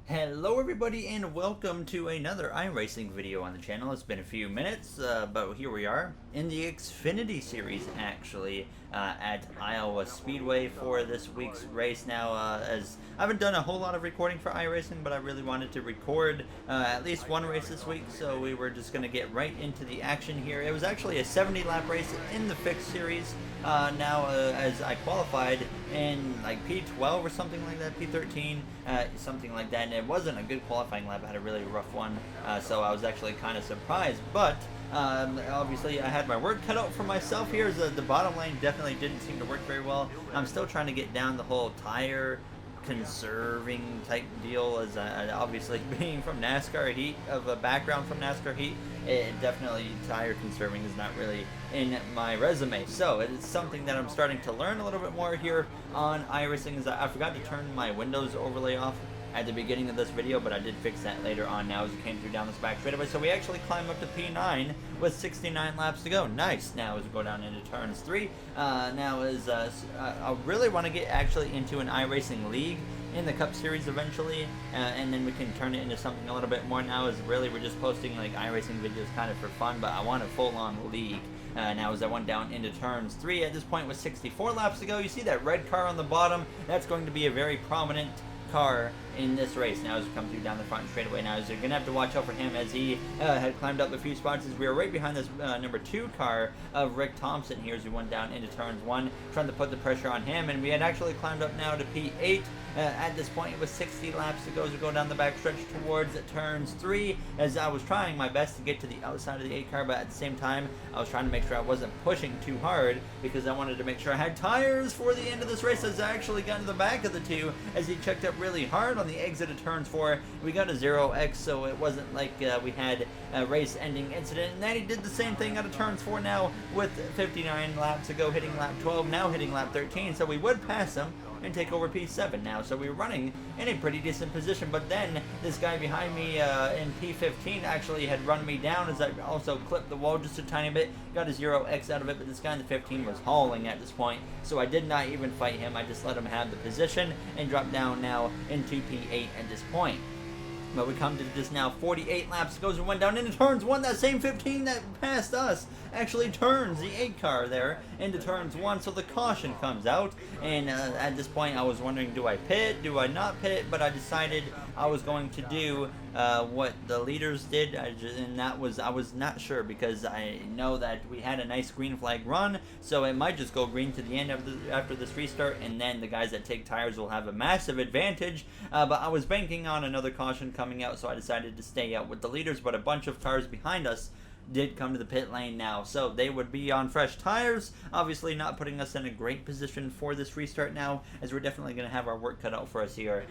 Hello everybody and welcome to another iRacing video on the channel. It's been a few minutes, but here we are in the Xfinity series actually at Iowa Speedway for this week's race. Now, as I haven't done a whole lot of recording for iRacing, but I really wanted to record at least one race this week, so we were just going to get right into the action here. It was actually a 70 lap race in the fixed series. As I qualified in like P12 or something like that, P13, something like that, and it wasn't a good qualifying lap. I had a really rough one, so I was actually kind of surprised, but obviously I had my work cut out for myself here, as the bottom lane definitely didn't seem to work very well. I'm still trying to get down the whole tire conserving type deal, as obviously being from NASCAR heat, of a background from NASCAR heat, it definitely tire conserving is not really in my resume. So it's something that I'm starting to learn a little bit more here on iRacing. Is I forgot to turn my Windows overlay off at the beginning of this video, but I did fix that later on now as it came through down this back straightaway. So we actually climb up to P9 with 69 laps to go. Nice. Now as we go down into turns 3, I really want to get actually into an iRacing league in the Cup Series eventually, and then we can turn it into something a little bit more. Now is really we're just posting like iRacing videos kind of for fun, but I want a full-on league. Now as I went down into turns 3 at this point with 64 laps to go, you see that red car on the bottom. That's going to be a very prominent car in this race. Now as we come through down the front straightaway, now as you're gonna have to watch out for him, as he had climbed up a few spots, as we were right behind this number 2 car of Rick Thompson here as we went down into turns 1, trying to put the pressure on him, and we had actually climbed up now to P8 at this point with 60 laps to go as we go down the back stretch towards turns 3, as I was trying my best to get to the outside of the 8 car, but at the same time I was trying to make sure I wasn't pushing too hard, because I wanted to make sure I had tires for the end of this race, as I actually got to the back of the 2 as he checked up really hard on the exit of turns 4. We got a 0x, so it wasn't like we had a race-ending incident. And then he did the same thing out of turns 4 now with 59 laps to go, hitting lap 12, now hitting lap 13, so we would pass him and take over P7 now. So we were running in a pretty decent position, but then this guy behind me in P15 actually had run me down, as I also clipped the wall just a tiny bit, got a 0x out of it, but this guy in the 15 was hauling at this point, so I did not even fight him. I just let him have the position and drop down now into P8 at this point. But we come to this now 48 laps goes and went down into turns 1. That same 15 that passed us actually turns the 8 car there into turns 1, so the caution comes out, and at this point I was wondering, do I pit, do I not pit, but I decided I was going to do what the leaders did, and that was, I was not sure, because I know that we had a nice green flag run, so it might just go green to the end of after this restart, and then the guys that take tires will have a massive advantage, but I was banking on another caution coming out, so I decided to stay out with the leaders, but a bunch of cars behind us did come to the pit lane now, so they would be on fresh tires, obviously not putting us in a great position for this restart now, as we're definitely going to have our work cut out for us here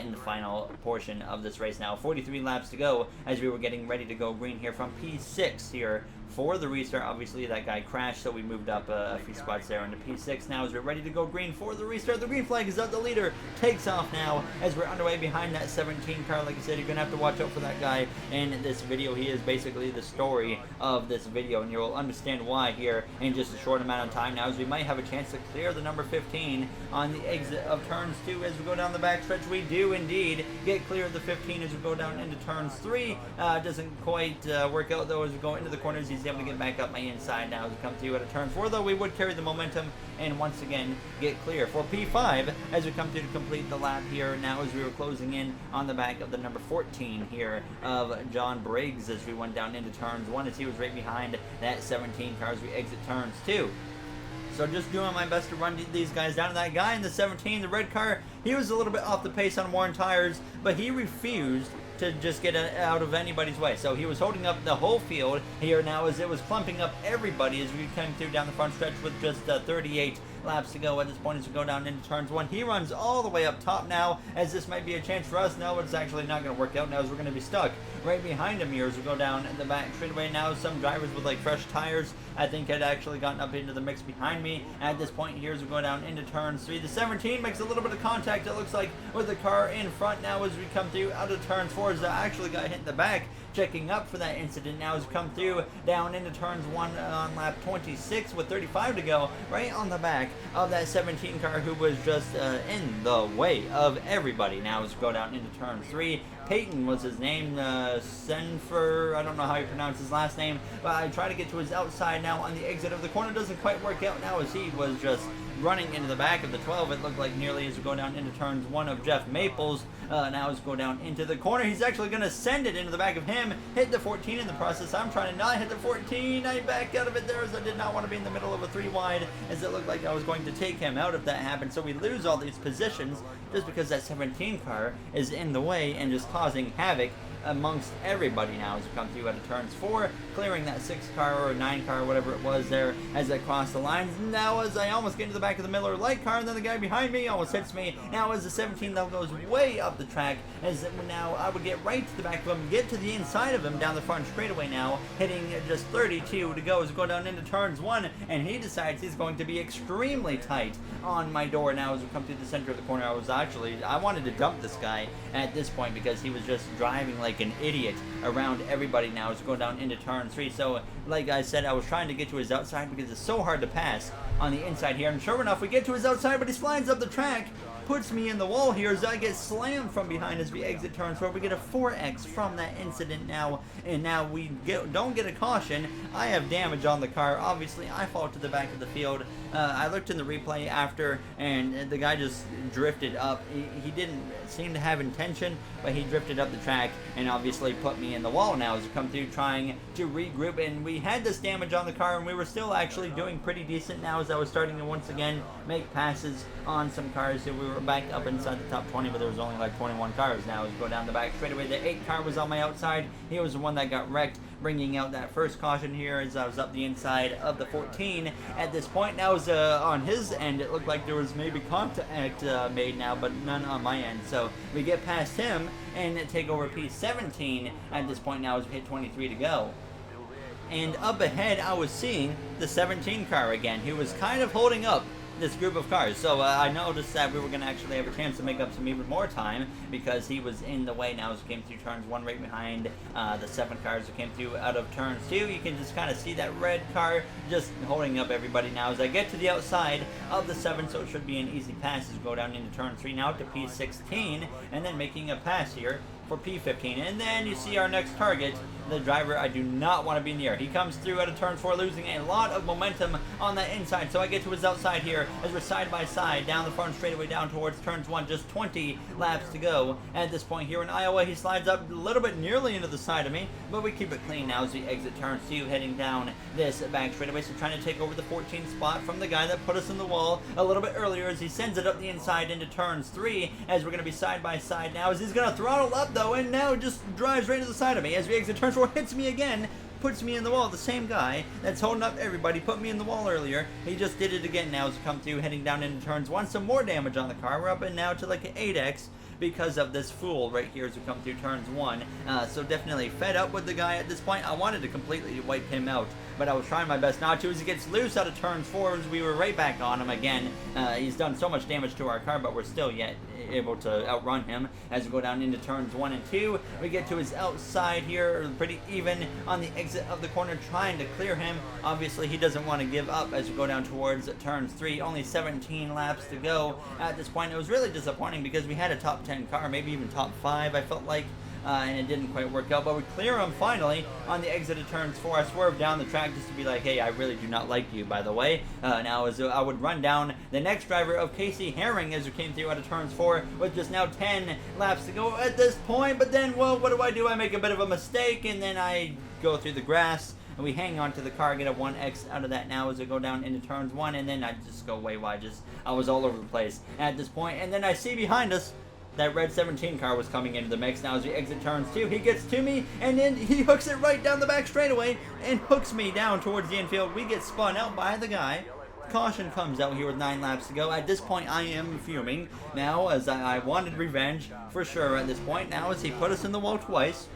in the final portion of this race now. 43 laps to go as we were getting ready to go green here from P6 here for the restart. Obviously that guy crashed, so we moved up a few spots there into P6 now as we're ready to go green for the restart. The green flag is out, the leader takes off now as we're underway behind that 17 car. Like I said, you're gonna have to watch out for that guy in this video. He is basically the story of this video, and you'll understand why here in just a short amount of time now, as we might have a chance to clear the number 15 on the exit of turns 2 as we go down the back stretch. We do indeed get clear of the 15 as we go down into turns 3. Doesn't quite work out though as we go into the corners. He's able to get back up my inside now as we come through at a turn 4, though we would carry the momentum and once again get clear for P5 as we come through to complete the lap here now, as we were closing in on the back of the number 14 here of John Briggs as we went down into turns 1, as he was right behind that 17 car as we exit turns 2. So just doing my best to run these guys down. That guy in the 17, the red car, he was a little bit off the pace on worn tires, but he refused to just get out of anybody's way. So he was holding up the whole field here now as it was clumping up everybody as we came through down the front stretch with just 38 laps to go at this point as we go down into turns 1. He runs all the way up top now, as this might be a chance for us. No, it's actually not going to work out now, as we're going to be stuck right behind him here as we go down the back straightaway now. Some drivers with like fresh tires, I think, had actually gotten up into the mix behind me at this point here as we go down into turns 3. The 17 makes a little bit of contact, it looks like, with the car in front now as we come through out of turns 4, as I actually got hit in the back checking up for that incident now as we come through down into turns 1 on lap 26 with 35 to go, right on the back of that 17 car who was just in the way of everybody. Now as we go down into turn 3, Peyton was his name, Senfer, I don't know how you pronounce his last name, but I try to get to his outside now on the exit of the corner. Doesn't quite work out now as he was just running into the back of the 12, it looked like, nearly as we go down into turns 1 of Jeff Maples. Now as we go down into the corner, he's actually going to send it into the back of him, hit the 14 in the process. I'm trying to not hit the 14. I backed out of it there as I did not want to be in the middle of a 3 wide, as it looked like I was going to take him out if that happened. So we lose all these positions just because that 17 car is in the way and just causing havoc amongst everybody now as we come through out of turns 4, clearing that 6 car or 9 car, whatever it was there, as I cross the lines. Now as I almost get into the back of the Miller Lite car, and then the guy behind me almost hits me. Now as the 17 though goes way up the track, as now I would get right to the back of him, get to the inside of him down the front straightaway now, hitting just 32 to go as we go down into turns 1, and he decides he's going to be extremely tight on my door now as we come through the center of the corner. I wanted to dump this guy at this point because he was just driving like an idiot around everybody now as we go down into turn 3. So like I said, I was trying to get to his outside because it's so hard to pass on the inside here, and sure enough we get to his outside, but he slides up the track, puts me in the wall here as I get slammed from behind as we exit turn 4. We get a 4X from that incident now, and now we don't get a caution. I have damage on the car. Obviously, I fall to the back of the field. I looked in the replay after, and the guy just drifted up. He didn't seem to have intention, but he drifted up the track and obviously put me in the wall now as we come through trying to regroup. And we had this damage on the car, and we were still actually doing pretty decent now as I was starting to once again make passes on some cars. So we were back up inside the top 20, but there was only like 21 cars now as we go down the back straightaway. The 8 car was on my outside. He was the one that got wrecked, bringing out that first caution here as I was up the inside of the 14 at this point. Now was on his end, it looked like there was maybe contact made now, but none on my end. So we get past him and take over P17 at this point now as we hit 23 to go. And up ahead, I was seeing the 17 car again, who was kind of holding up this group of cars. So I noticed that we were going to actually have a chance to make up some even more time because he was in the way now as we came through turns 1 right behind the 7 cars that came through out of turns 2. You can just kind of see that red car just holding up everybody now as I get to the outside of the 7, so it should be an easy pass as we go down into turn 3 now to P16, and then making a pass here for P15. And then you see our next target, the driver I do not want to be in the air. He comes through out of turn 4, losing a lot of momentum on that inside. So I get to his outside here as we're side by side down the front straightaway down towards turns 1. Just 20 laps to go at this point here in Iowa. He slides up a little bit nearly into the side of me, but we keep it clean now as we exit turn 2, heading down this back straightaway. So trying to take over the 14 spot from the guy that put us in the wall a little bit earlier as he sends it up the inside into turns 3 as we're going to be side by side now as he's going to throttle up though, and now just drives right to the side of me as we exit turn 4, hits me again, puts me in the wall. The same guy that's holding up everybody put me in the wall earlier. He just did it again now as we come through, heading down into turns 1. Some more damage on the car. We're up and now to like an 8X because of this fool right here as we come through turns 1. So definitely fed up with the guy at this point. I wanted to completely wipe him out, but I was trying my best not to as he gets loose out of turns 4 as we were right back on him again. He's done so much damage to our car, but we're still yet able to outrun him as we go down into turns 1 and 2. We get to his outside here, pretty even on the exit of the corner, trying to clear him. Obviously, he doesn't want to give up as we go down towards turns 3. Only 17 laps to go at this point. It was really disappointing because we had a top 10 car, maybe even top 5, I felt like. And it didn't quite work out, but we clear him finally on the exit of turns 4. I swerved down the track just to be like, hey, I really do not like you, by the way. Now, as I would run down the next driver of Casey Herring as we came through out of turns 4 with just now 10 laps to go at this point. But then, well, what do? I make a bit of a mistake, and then I go through the grass, and we hang on to the car, get a 1X out of that now as we go down into turns 1, and then I just go way wide. I was all over the place at this point, and then I see behind us that red 17 car was coming into the mix. Now as we exit turns 2, he gets to me, and then he hooks it right down the back straightaway and hooks me down towards the infield. We get spun out by the guy. Caution comes out here with 9 laps to go. At this point, I am fuming now as I wanted revenge for sure at this point. Now as he put us in the wall twice,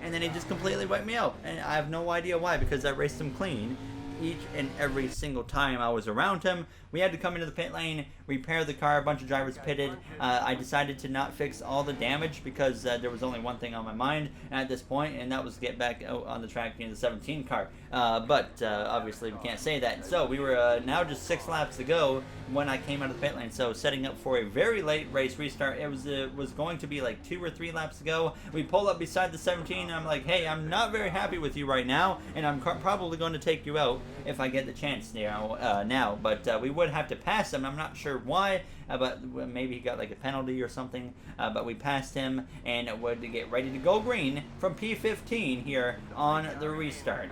and then he just completely wiped me out. And I have no idea why, because I raced him clean. each and every single time I was around him. We had to come into the pit lane, repair the car. A bunch of drivers pitted. I decided to not fix all the damage because there was only one thing on my mind at this point, and that was to get back out on the track in the 17 car. But obviously we can't say that. So we were now just 6 laps to go when I came out of the pit lane. So setting up for a very late race restart. It was going to be like 2 or 3 laps to go. We pull up beside the 17, and I'm like, hey, I'm not very happy with you right now, and I'm probably going to take you out if I get the chance now. But we would have to pass him. I'm not sure why, but maybe he got like a penalty or something. But we passed him and would get ready to go green from P15 here on the restart.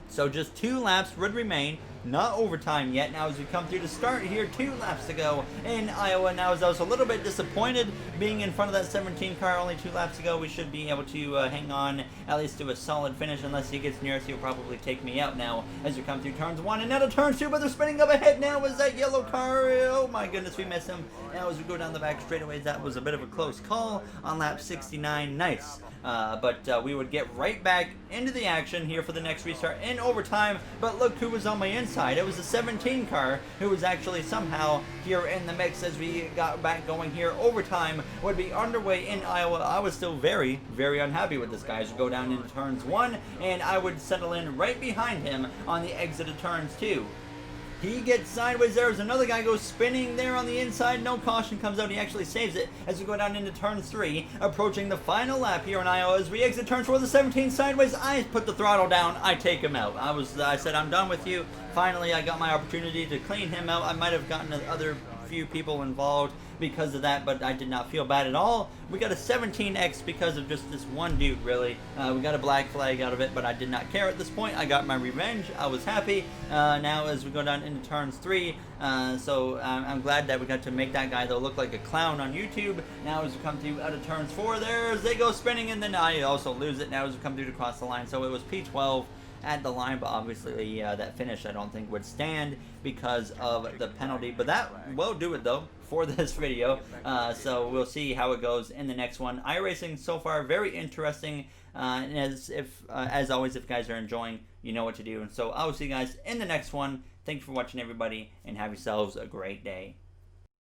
So just 2 laps would remain, not overtime yet. Now as we come through the start here, 2 laps to go in Iowa. Now as I was a little bit disappointed being in front of that 17 car, only 2 laps to go, we should be able to hang on at least to a solid finish. Unless he gets near us, he'll probably take me out now as we come through turns 1 and out of turn 2, but they're spinning up ahead now as that yellow car. Oh my goodness, we missed him. Now as we go down the back straightaways, that was a bit of a close call on lap 69. Nice. But we would get right back into the action here for the next restart in overtime. But look who was on my inside. It was the 17 car who was actually somehow here in the mix as we got back going here. Overtime would be underway in Iowa. I was still very, very unhappy with this guy as we go down into turns 1, and I would settle in right behind him on the exit of turns 2. He gets sideways there as another guy goes spinning there on the inside. No caution comes out. He actually saves it as we go down into turn 3, approaching the final lap here in Iowa as we exit turn 4. The 17 sideways. I put the throttle down. I take him out. I said, I'm done with you. Finally, I got my opportunity to clean him out. I might have gotten the other few people involved because of that, but I did not feel bad at all. We got a 17X because of just this one dude, really. We got a black flag out of it, but I did not care at this point. I got my revenge. I was happy. Now as we go down into turns 3, so I'm glad that we got to make that guy, though, look like a clown on YouTube. Now as we come through out of turns 4, there's they go spinning, and then I also lose it now as we come through to cross the line. So it was P12 at the line, but obviously that finish I don't think would stand because of the penalty. But that will do it though for this video. So we'll see how it goes in the next one. iRacing so far very interesting. And as always, if you guys are enjoying, you know what to do. And so I will see you guys in the next one. Thank you for watching, everybody, and have yourselves a great day.